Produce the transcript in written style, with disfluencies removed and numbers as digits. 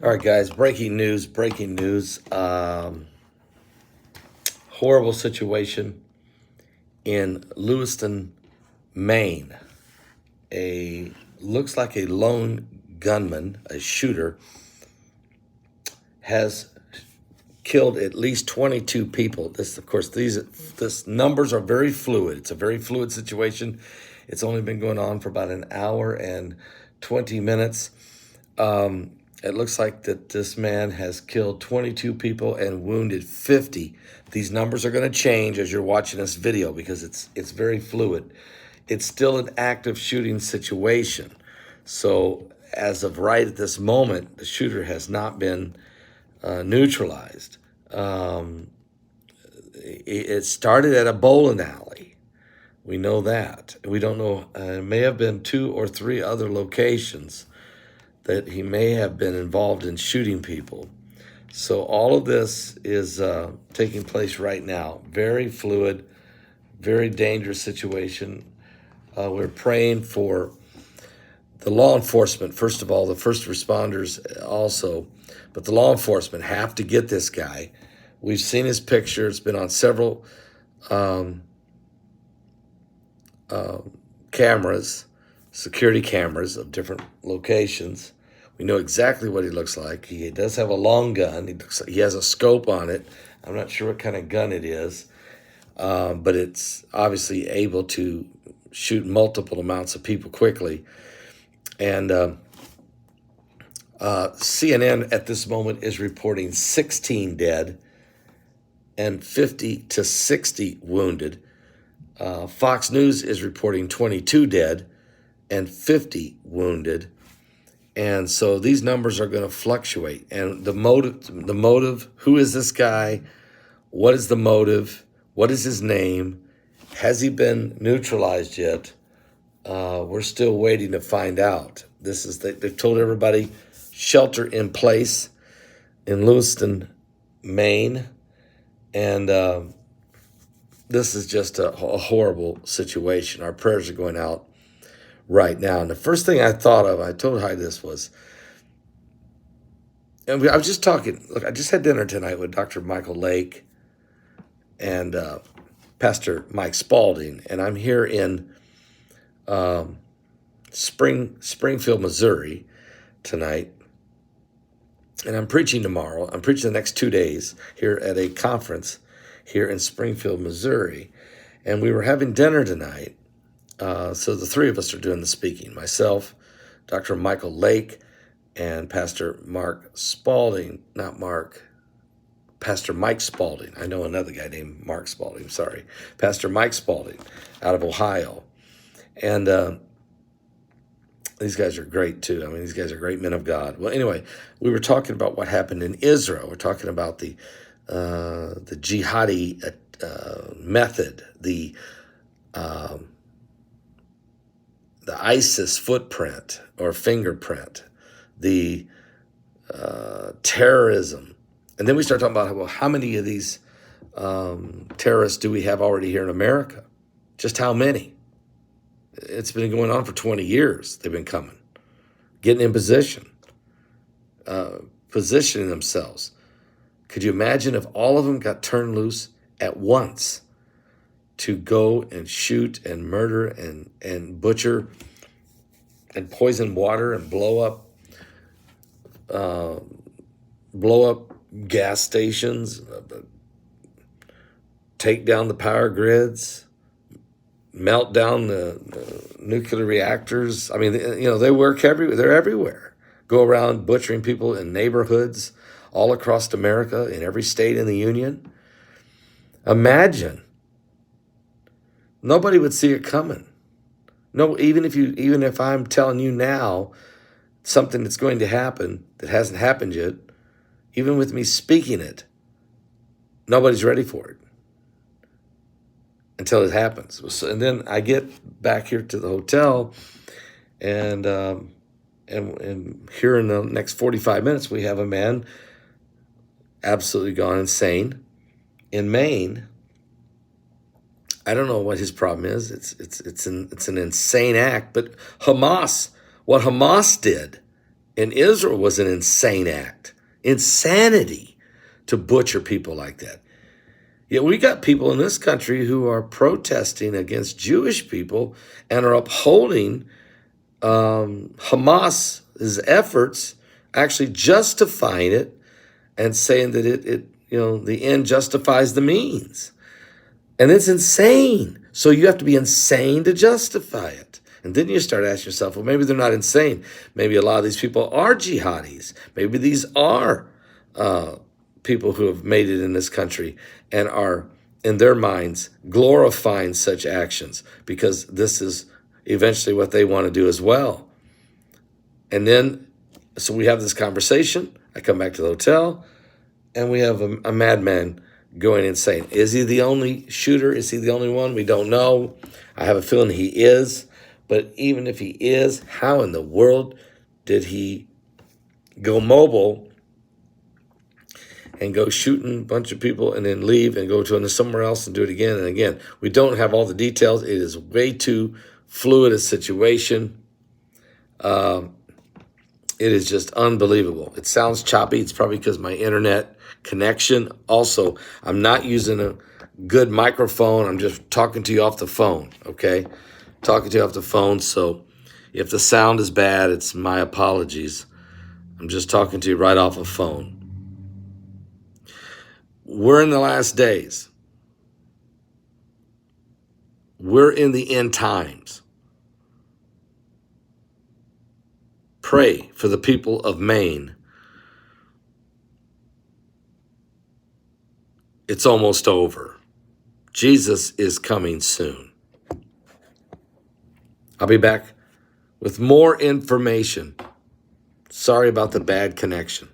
All right, guys, breaking news. Horrible situation in Lewiston, Maine. Looks like a lone gunman, a shooter, has killed at least 22 people. This numbers are very fluid. It's a very fluid situation. It's only been going on for about an hour and 20 minutes. It looks like that this man has killed 22 people and wounded 50. These numbers are going to change as you're watching this video because it's very fluid. It's still an active shooting situation. So as of right at this moment, the shooter has not been neutralized. It started at a bowling alley. We know that. We don't know. It may have been 2 or 3 other locations that he may have been involved in shooting people. So all of this is taking place right now. Very fluid, very dangerous situation. We're praying for the law enforcement, first of all, the first responders also, but the law enforcement have to get this guy. We've seen his picture. It's been on several cameras, security cameras of different locations. We know exactly what he looks like. He does have a long gun. He has a scope on it. I'm not sure what kind of gun it is, but it's obviously able to shoot multiple amounts of people quickly. And CNN at this moment is reporting 16 dead and 50 to 60 wounded. Fox News is reporting 22 dead and 50 wounded. And so these numbers are going to fluctuate. And the motive, who is this guy? What is the motive? What is his name? Has he been neutralized yet? We're still waiting to find out. They've told everybody shelter in place in Lewiston, Maine. And this is just a horrible situation. Our prayers are going out right now. And the first thing I thought of, I told Heidi this was, and I was just talking, look, I just had dinner tonight with Dr. Michael Lake and Pastor Mike Spalding, and I'm here in Springfield, Missouri tonight, and I'm preaching tomorrow. I'm preaching the next 2 days here at a conference here in Springfield, Missouri, and we were having dinner tonight. So the 3 of us are doing the speaking, myself, Dr. Michael Lake, and Pastor Mark Spalding, Pastor Mike Spalding. I know another guy named Mark Spalding, sorry. Pastor Mike Spalding out of Ohio. And these guys are great too. I mean, these guys are great men of God. Well, anyway, we were talking about what happened in Israel. We're talking about the jihadi method, the ISIS footprint or fingerprint, the terrorism. And then we start talking about, well, how many of these terrorists do we have already here in America? Just how many? It's been going on for 20 years. They've been coming, getting in position, positioning themselves. Could you imagine if all of them got turned loose at once to go and shoot and murder and butcher and poison water and blow up gas stations, take down the power grids, melt down the nuclear reactors? I mean, they work everywhere. They're everywhere. Go around butchering people in neighborhoods all across America, in every state in the union. Imagine. Nobody would see it coming. No, even if I'm telling you now something that's going to happen that hasn't happened yet, even with me speaking it, nobody's ready for it until it happens. And then I get back here to the hotel, and here in the next 45 minutes, we have a man absolutely gone insane in Maine. I don't know what his problem is. It's an insane act. But what Hamas did in Israel was an insane act. Insanity to butcher people like that. Yet we got people in this country who are protesting against Jewish people and are upholding Hamas's efforts, actually justifying it and saying that it the end justifies the means. And it's insane. So you have to be insane to justify it. And then you start asking yourself, well, maybe they're not insane. Maybe a lot of these people are jihadis. Maybe these are people who have made it in this country and are, in their minds, glorifying such actions because this is eventually what they want to do as well. And then, so we have this conversation. I come back to the hotel, and we have a madman going insane. Is he the only shooter? Is he the only one? We don't know. I have a feeling he is. But even if he is, how in the world did he go mobile and go shooting a bunch of people and then leave and go to somewhere else and do it again and again? We don't have all the details. It is way too fluid a situation. It is just unbelievable. It sounds choppy. It's probably because my internet connection. Also, I'm not using a good microphone. I'm just talking to you off the phone, okay? Talking to you off the phone, so if the sound is bad, it's my apologies. I'm just talking to you right off a phone. We're in the last days. We're in the end times. Pray for the people of Maine. It's almost over. Jesus is coming soon. I'll be back with more information. Sorry about the bad connection.